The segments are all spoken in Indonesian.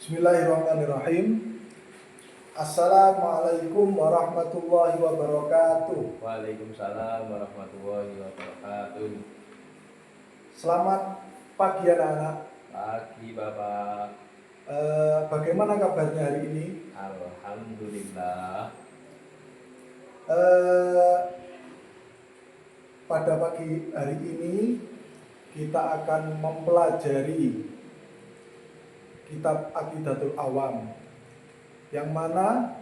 Bismillahirrahmanirrahim. Assalamualaikum warahmatullahi wabarakatuh. Waalaikumsalam warahmatullahi wabarakatuh. Selamat pagi anak-anak. Pagi Bapak. Bagaimana kabarnya hari ini? Alhamdulillah. Pada pagi hari ini kita akan mempelajari kitab Aqidatul Awam, yang mana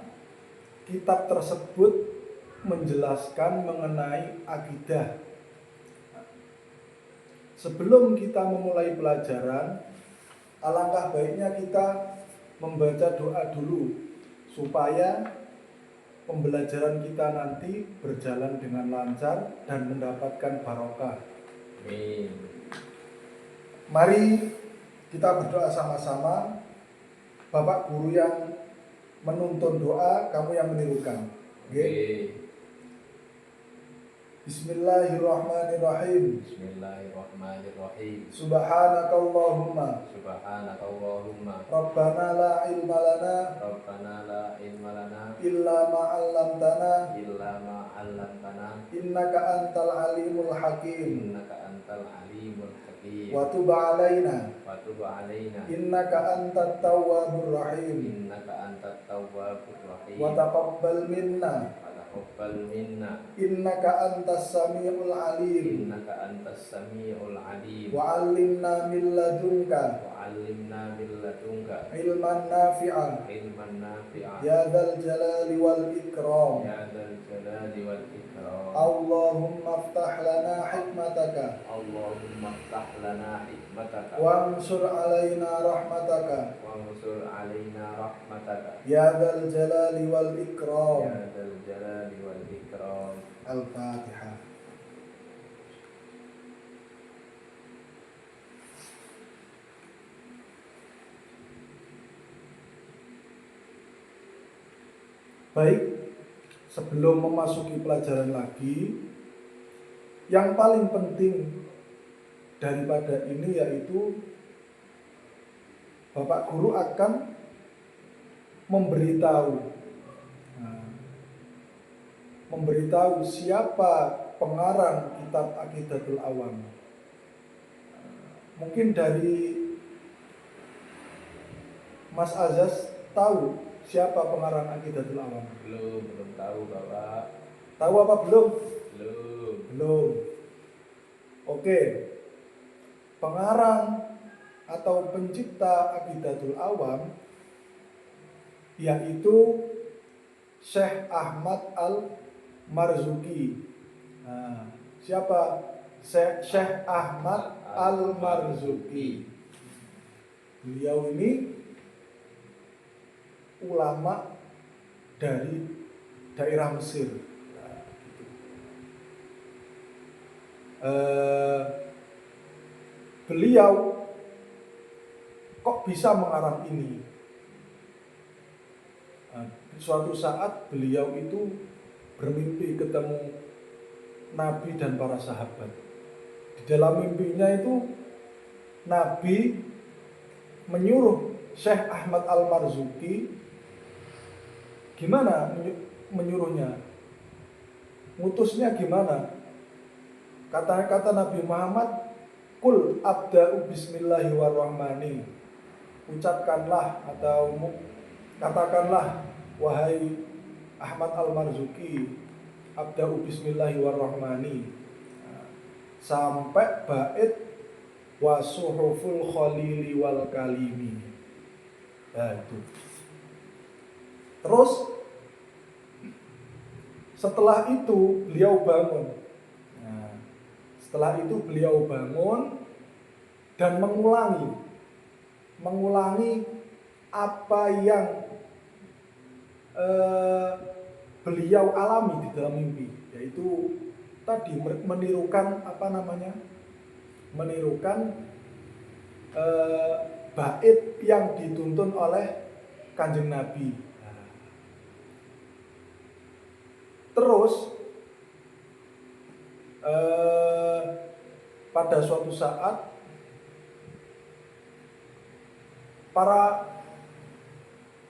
kitab tersebut menjelaskan mengenai akidah. Sebelum kita memulai pelajaran, alangkah baiknya kita membaca doa dulu supaya pembelajaran kita nanti berjalan dengan lancar dan mendapatkan barokah. Amin. Mari kita berdoa sama-sama. Bapak guru yang menuntun doa, kamu yang menirukan. Oke. Bismillahirrahmanirrahim. Bismillahirrahmanirrahim. Subhanakallahumma Subhanakallahumma Rabbana la ilma lana Rabbana la ilma lana illa ma 'allamtana illa ma 'allamtana innaka antal alimul hakim. innaka antal alimul hakim. Wa tub 'alaina Wa tub 'alaina innaka antat tawwabur rahim. innaka antat tawwabur rahim. Wa taqabbal minna Taqabbal minna innaka antas samiul alim. innaka antas samiul alim. Wa 'allimna min ladunka Wa 'allimna min ladunka ilman nafi'a ilman nafi'a ya dzal jalali wal ikram. ya dzal jalali wal ikram. Allahumma iftah lana hikmataka Allahumma iftah lana hikmataka wansur alaina rahmataka wa ansur alaina rahmataka ya dzal jalali wal ya ikram. dzal jalali wal ikram. Al-Fatihah. Baik, sebelum memasuki pelajaran lagi, yang paling penting daripada ini yaitu Bapak Guru akan memberitahu siapa pengarang kitab Aqidatul Awam. Mungkin dari Mas Azaz tahu siapa pengarang Aqidatul Awam? Belum tahu Bapak. Tahu apa belum? Belum. Oke. Pengarang atau pencipta Aqidatul Awam yaitu Syekh Ahmad Al-Marzuki. Nah, siapa? Syekh Ahmad Al-Marzuki. Beliau ini ulama dari daerah Mesir. Beliau kok bisa mengarang ini? Suatu saat beliau itu bermimpi ketemu Nabi dan para sahabat. Di dalam mimpinya itu Nabi menyuruh Syekh Ahmad Al-Marzuki. Gimana menyuruhnya? Ngutusnya gimana? Kata Nabi Muhammad, Kul abda'u bismillahirrahmanirrahim. Ucapkanlah atau katakanlah, wahai Ahmad Al-Marzuki, abda'u bismillahirrahmanirrahim. Sampai bait wasuhuful khalili wal kalimi. Nah, itu. Terus setelah itu beliau bangun. Setelah itu beliau bangun dan mengulangi apa yang beliau alami di dalam mimpi, yaitu tadi menirukan bait yang dituntun oleh Kanjeng Nabi. Terus pada suatu saat para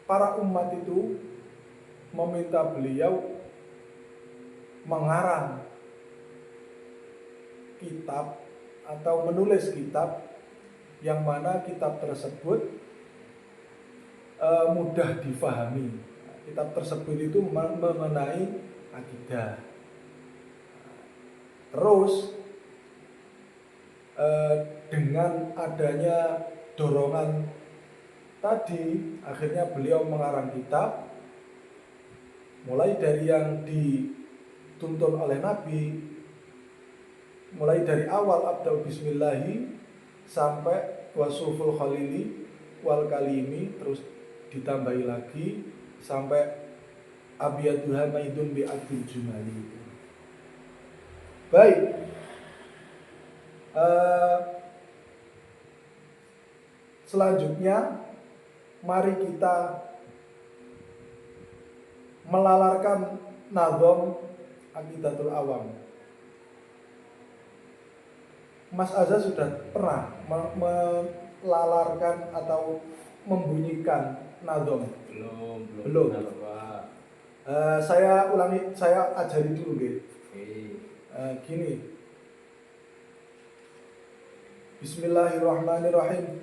para umat itu meminta beliau mengarang kitab atau menulis kitab yang mana kitab tersebut mudah difahami. Kitab tersebut itu mengenai akidah. Terus dengan adanya dorongan tadi, akhirnya beliau mengarang kitab, mulai dari yang dituntun oleh Nabi, mulai dari awal abda'u bismillahi sampai wasuful khalili wal kalimi, terus ditambahi lagi sampai abiyaduha maidun bi abdul jumali. Baik, selanjutnya mari kita melalarkan nazom Aqidatul Awam. Mas Azza sudah pernah melalarkan atau membunyikan nazom? Belum. Saya ulangi, saya ajari dulu deh. Gini. Bismillahirrahmanirrahim.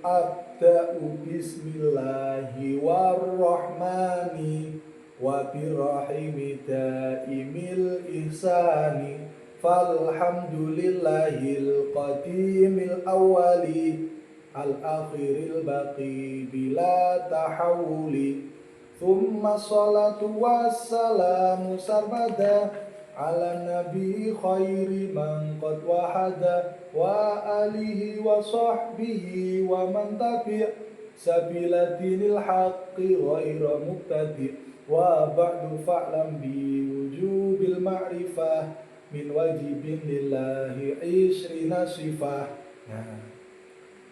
Abda'u bismillahi warrahmani wa birrahimi daimil ihsani falhamdulillahil qadimil awwali al akhiril baqi bila tahawuli thumma salatu wassalamu sarmada ala nabi khairi man qad wahada wa alihi wa sahbihi wa man tabi' sabila dinil haqqi ghaira muqtadi wa ba'du fa'lam bi wujubil ma'rifah min wajibin lillahi isrina sifah. Nah,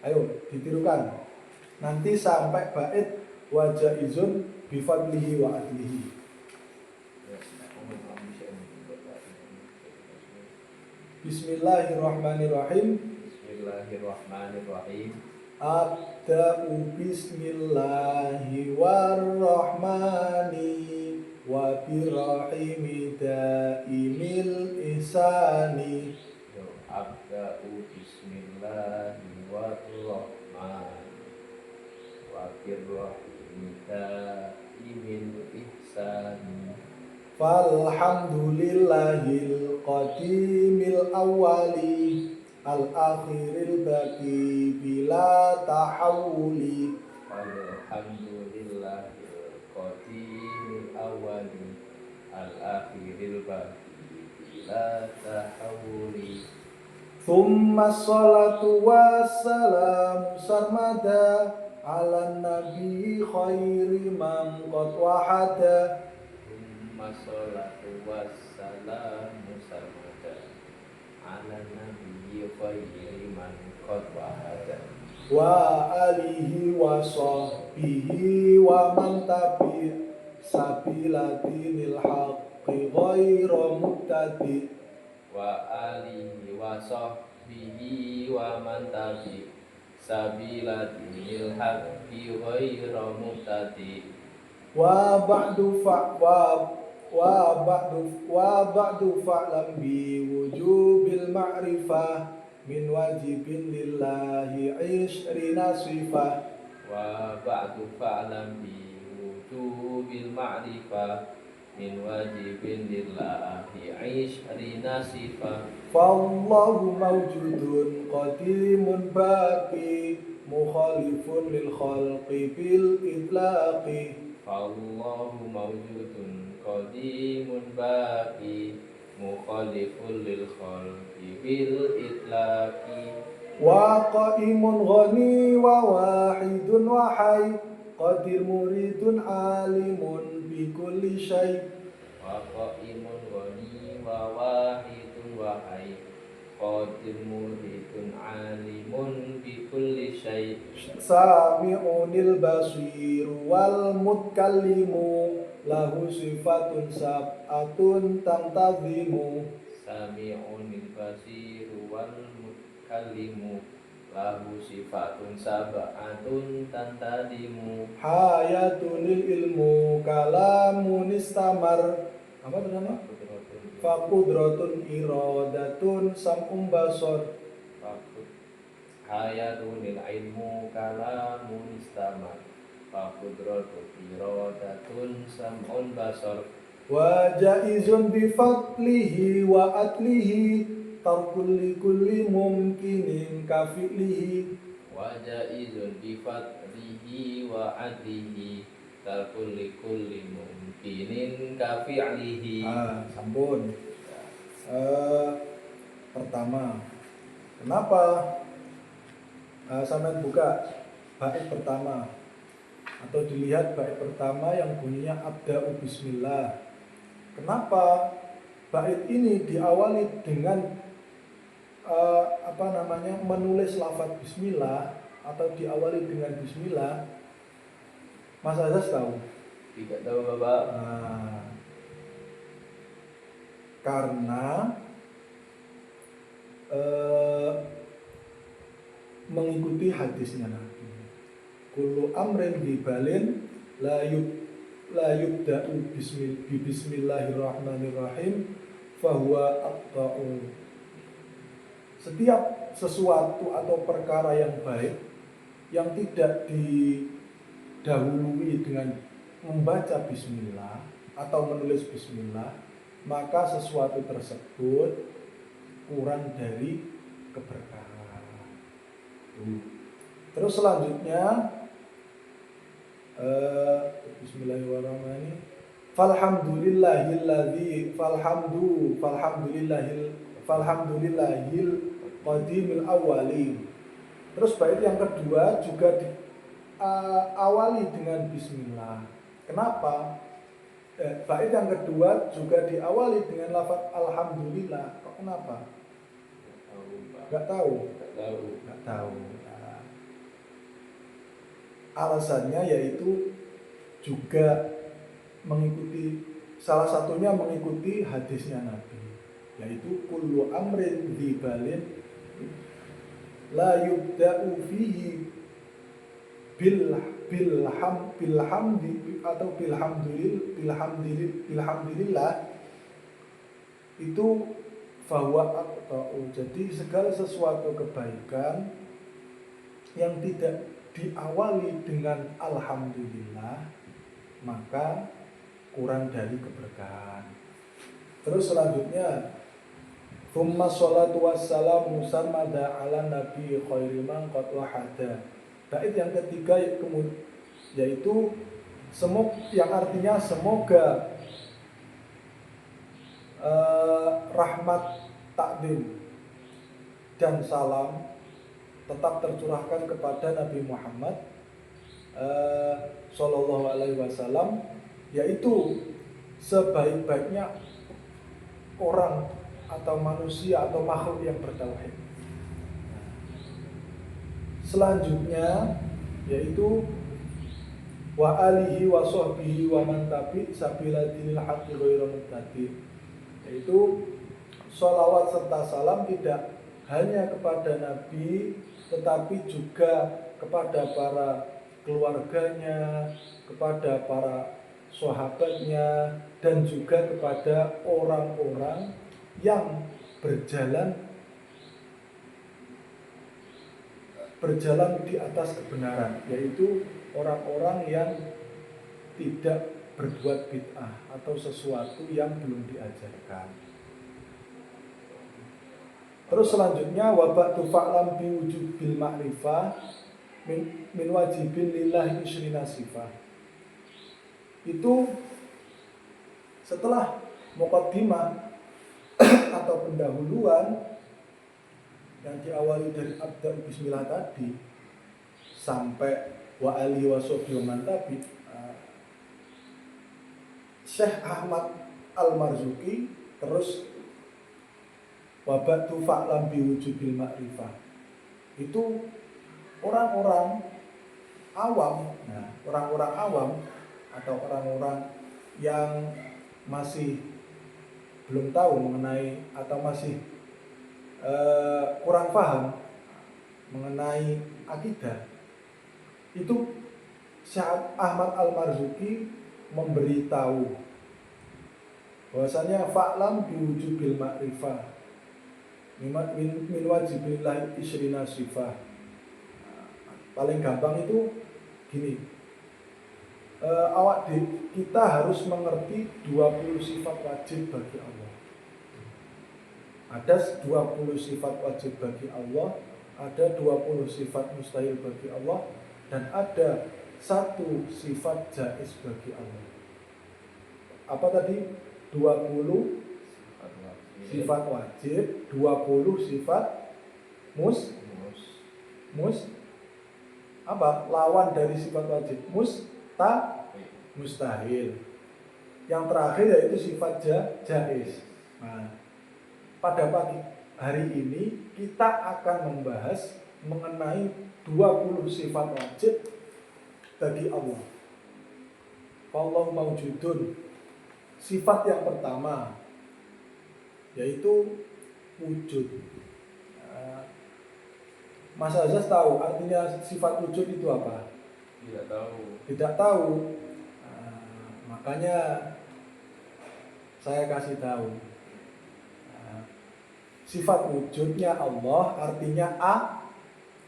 ayo ditirukan nanti sampai bait wajaizun bifadlihi wa adlihi. Bismillahirrahmanirrahim. Bismillahirrahmanirrahim. Abda'u bismillahi warrahmani wa birrahimi daimil ihsani. Abda'u bismillahi warrahmani wa birrahimi daimil ihsani falhamdulillahil qadimil awwali al akhiril baqi bila tahawuli. Alhamdulillahil qadimil awwali al akhiril baqi bila tahawuli. Thumma salatu wassalamu sarmada ala nabi khairi man qad wahada. Massalatu wassalamu sarmada ala nabiyyi khairi man qad wahada wa alihi wa sahbihi wa man tabi' sabila dinil haqqi ghaira muqtadi wa alihi wa sahbihi wa man tabi' sabila dinil haqqi ghaira muqtadi wa ba'du fa'lam bi wujubil ma'rifah min wajibin lillahi isrina sifah. Wa ba'du fa'lam bi wujubil ma'rifah min wajibin lillahi isrina sifah. Fallahu mawjudun qadimun baqi mukhalifun lil khalqi bil itlaqi. Allahu mawjudun qadimun baqi mukhalifun lil khalqi bil itlaqi. Wa qaimun ghani wa wahidun wa hayy qadir muridun alimun bi kulli syai'. Wa qaimun ghani wa wahidun wa hayy qadir muridun alimun bi kulli syai'. Sami'unil basiru wal mutkallimu lahu sifatun sab'atun tantazimu. Sami'unil basiru wal mutkallimu lahu sifatun sab'atun tantadimu hayatunil ilmu kalamun istamar. Apa namanya? Faqudratun iradatun sam'um basor. hayatunil ilmu kalamun istamar faqudratun iradatun sam'un basar Wa jaizun bi fadlihi wa atlihi tarkul li kulli mumkinin ka fi'lihi. wa jaizun bi fadlihi wa adlihi tarkul likulli mumkinin ka fi'lihi. Sampun. Pertama, kenapa sampean buka bait pertama atau dilihat bait pertama yang bunyinya abda'u bismillah? Kenapa bait ini diawali dengan menulis lafaz bismillah atau diawali dengan bismillah? Mas Azaz tahu? Tidak tahu Bapak. Karena mengikuti hadisnya Nabi. Kullu amrin dibalin la yubda'u bismillahirrahmanirrahim fahuwa aqta'u. Setiap sesuatu atau perkara yang baik yang tidak didahului dengan membaca bismillah atau menulis bismillah, maka sesuatu tersebut kurang dari keberkahan. Terus selanjutnya bismillahirrahmanirrahim. Falhamdulillahil qadimil awwali. Terus bait yang kedua juga diawali dengan bismillah. Kenapa? Bait yang kedua juga diawali dengan lafaz alhamdulillah. Kok kenapa? Enggak tahu. Nah, alasannya yaitu juga mengikuti, salah satunya mengikuti hadisnya Nabi, yaitu kullu amrin dibalin la yubda'u fihi bilhamdulillah itu fahuwa aqta'u. Jadi segala sesuatu kebaikan yang tidak diawali dengan alhamdulillah maka kurang dari keberkahan. Terus selanjutnya thumma sholatu wassalamu sarmada ala nabi khairi man qad wahada. Bait yang ketiga yaitu yang artinya semoga rahmat, takdim dan salam tetap tercurahkan kepada Nabi Muhammad Sallallahu Alaihi Wasallam, yaitu sebaik-baiknya orang atau manusia atau makhluk yang bertauhid. Selanjutnya yaitu wa alihi wa sahbihi wa man tabi sabila dinil haqqi ghairu mubtadi, yaitu sholawat serta salam tidak hanya kepada Nabi tetapi juga kepada para keluarganya, kepada para sahabatnya, dan juga kepada orang-orang yang berjalan di atas kebenaran, yaitu orang-orang yang tidak berbuat bid'ah atau sesuatu yang belum diajarkan. Terus selanjutnya wabatu fa'lam biwujubil ma'rifah min wajibin lillahi isyrina sifah. Itu setelah muqaddimah atau pendahuluan yang diawali dari abda bismillah tadi sampai wa alihi wa sahbihi wa man tabi, Syekh Ahmad Al-Marzuki terus wabatu fa'lam biwujubil ma'rifah. Itu orang-orang awam. Nah, orang-orang awam atau orang-orang yang masih belum tahu mengenai atau masih kurang paham mengenai akidah, itu Syekh Ahmad Al-Marzuki memberitahu bahwasanya fa'lam biwujubil ma'rifah min wajibillah isrina sifah. Paling gampang itu gini, kita harus mengerti 20 sifat wajib bagi Allah. Ada 20 sifat wajib bagi Allah, ada 20 sifat mustahil bagi Allah, dan ada satu sifat jaiz bagi Allah. Apa tadi? 20 sifat wajib, 20 sifat apa? Lawan dari sifat wajib, mustahil. Yang terakhir yaitu sifat jaiz. Nah, pada pagi hari ini kita akan membahas mengenai 20 sifat wajib bagi Allah. Allah maujudun. Sifat yang pertama yaitu wujud. Mas Azaz tahu artinya sifat wujud itu apa? Tidak tahu. Tidak tahu. Makanya saya kasih tahu. Sifat wujudnya Allah artinya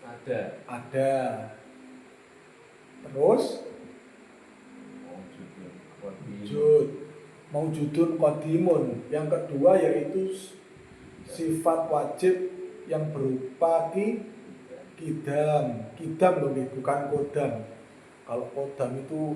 ada. Terus wujud, maujudun qadimun. Yang kedua yaitu sifat wajib yang berupa kidam loh, bukan kodam. Kalau kodam itu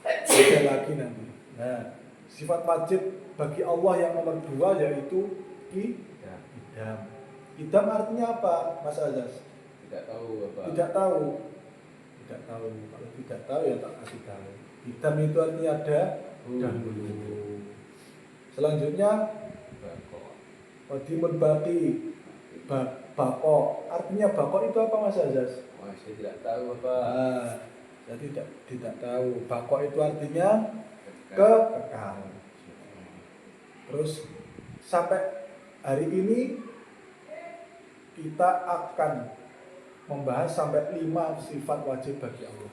beda lagi nanti. Nah, sifat wajib bagi Allah yang nomor 2 yaitu kidam. Kidam artinya apa, Mas Azaz? Tidak tahu, Bapak. Tidak tahu. Kalau tidak tahu ya tak kasih tahu. Kidam itu artinya ada dahulu. Selanjutnya qadimun baqi. Bako, artinya bako itu apa, Mas Azaz? Saya tidak tahu, Bapak. Saya tidak tahu. Bako itu artinya kekal. Terus sampai hari ini kita akan membahas sampai 5 sifat wajib bagi Allah.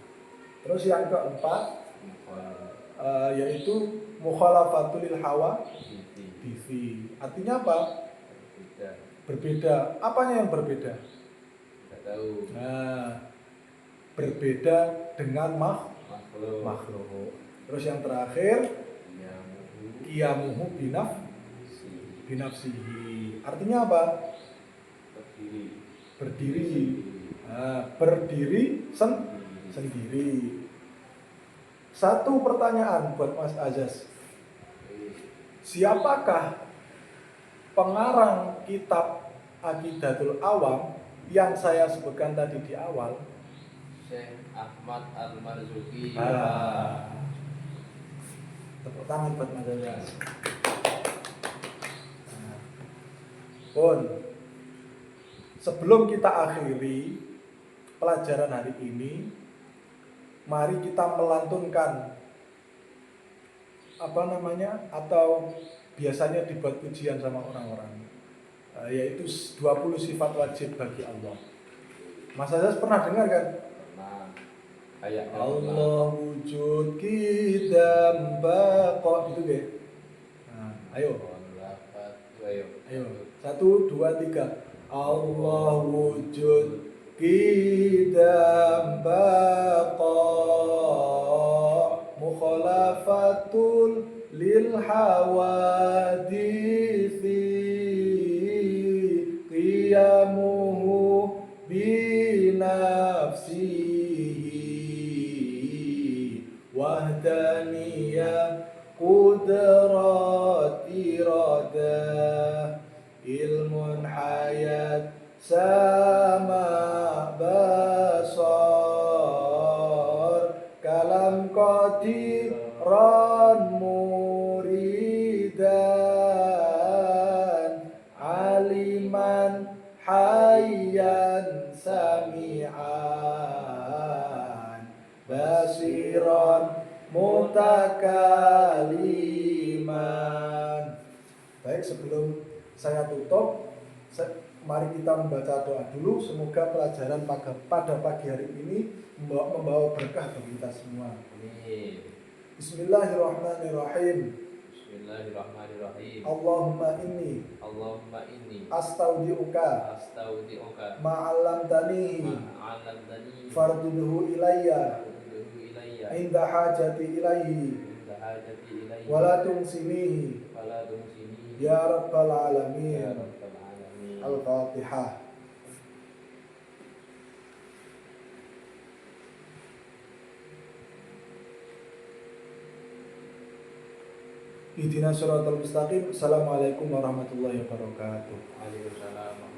Terus yang keempat yaitu mukhalafatul hawa bifi. Artinya apa? Berbeda. Apanya yang berbeda? Tidak tahu. Nah, berbeda dengan makhluk. Terus yang terakhir qiyamuhu binafsihi. Artinya apa? Berdiri. Berdiri sendiri. Satu pertanyaan buat Mas Azaz. Siapakah pengarang kitab Aqidatul Awam yang saya sebutkan tadi di awal? Syekh Ahmad Al-Marzuki. Tepuk tangan buat Mas Azaz. Pun sebelum kita akhiri pelajaran hari ini, mari kita melantunkan atau biasanya dibuat pujian sama orang-orang, yaitu 20 sifat wajib bagi Allah. Mas Azaz pernah dengar kan? Pernah. Kayak Allah wujud kidam baqo gitu deh. Nah, ayo. 1, 2, 3. Allah wujud kidam baqo mukhalafatul lil hawadithi qiyamuhu binafsihi wahdaniyah qudrat iradah ilmun hayat sama basar kalam qadiran muridan aliman hayyan sami'an basiran mutakaliman. Baik, sebelum saya tutup, Mari kita membaca doa dulu. Semoga pelajaran pada pagi hari ini membawa berkah bagi kita semua. Amin. Bismillahirrahmanirrahim. Bismillahirrahmanirrahim. Allahumma inni Allahumma inni astaudiuka astaudi'uka ma'allamtanihi ma'alamtani farduduhu ilayya farduhu ilayya inda hajati ilaihi inda hajati ilayya wala tungsinihi wala tumsini ya rabbal ya alamin. rabbal alamin. Al-Fatihah. Ihdinas siratal mustaqim. Assalamualaikum warahmatullahi wabarakatuh. Waalaikumsalam.